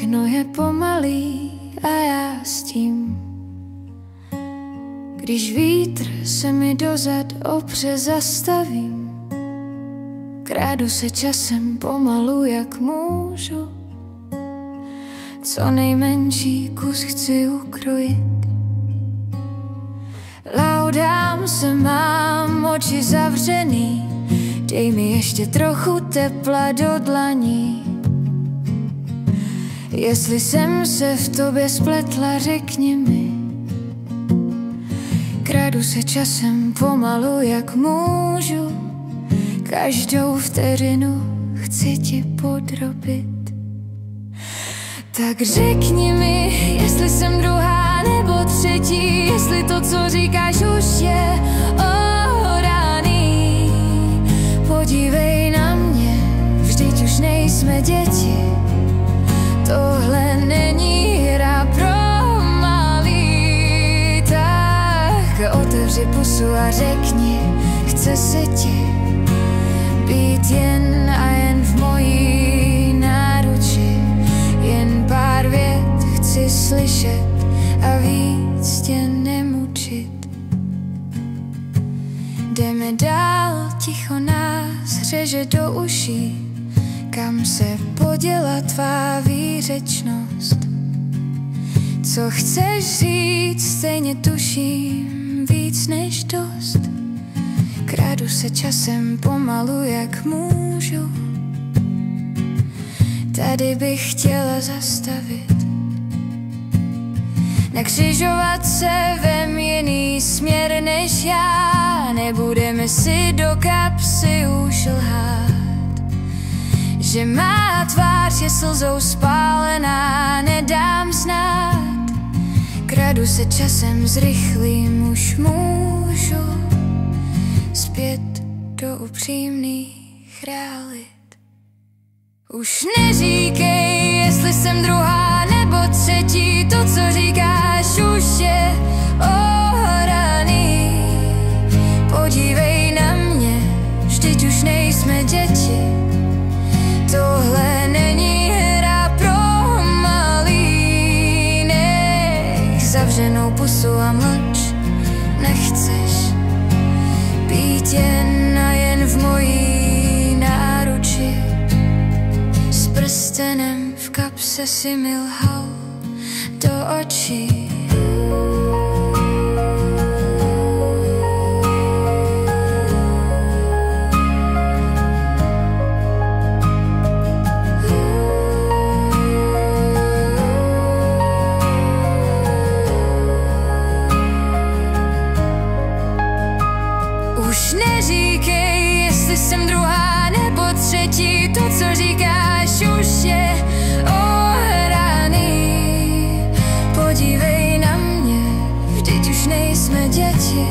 všechno je pomalý a já s tím. Když vítr se mi dozad opře, zastavím. Krádu se časem pomalu, jak můžu. Co nejmenší kus chci ukrojit. Laudám se, mám oči zavřený. Dej mi ještě trochu tepla do dlaní. Jestli jsem se v tobě spletla, řekni mi. Krádu se časem pomalu, jak můžu. Každou vteřinu chci ti podrobit. Tak řekni mi, jestli jsem druhá nebo třetí. Jestli to, co říkáš, už je ohraný. Podívej na mě, vždyť už nejsme děti. Tohle není hra pro malý. Tak otevři pusu a řekni, chce se ti být jen a jen v mojí náruči. Jen pár vět chci slyšet a víc tě nemučit. Jdeme dál, ticho nás řeže do uší. Kam se poděla tvá výřečnost? Co chceš říct, stejně tuším víc než dost. Krádu se časem pomalu, jak můžu. Tady bych chtěla zastavit. Na křižovatce vem jiný směr než já. Nebudeme si do kapsy už lhát, že má tvář je slzou spálená, nedám znát. Kradu se časem zrychlím, už můžu zpět do upřímných realit. Už neříkej, jestli jsem druhá nebo třetí. To, co říkáš, už je ohraný. Podívej na mě, vždyť už nejsme děti. Tohle není hra pro malý. Nech zavřenou pusu a mlč, nechceš být jen a jen v mojí náruči. S prstenem v kapse si mi lhal do očí. Už neříkej, jestli jsem druhá nebo třetí. To, co říkáš, už je ohraný. Podívej na mě, vždyť už nejsme děti.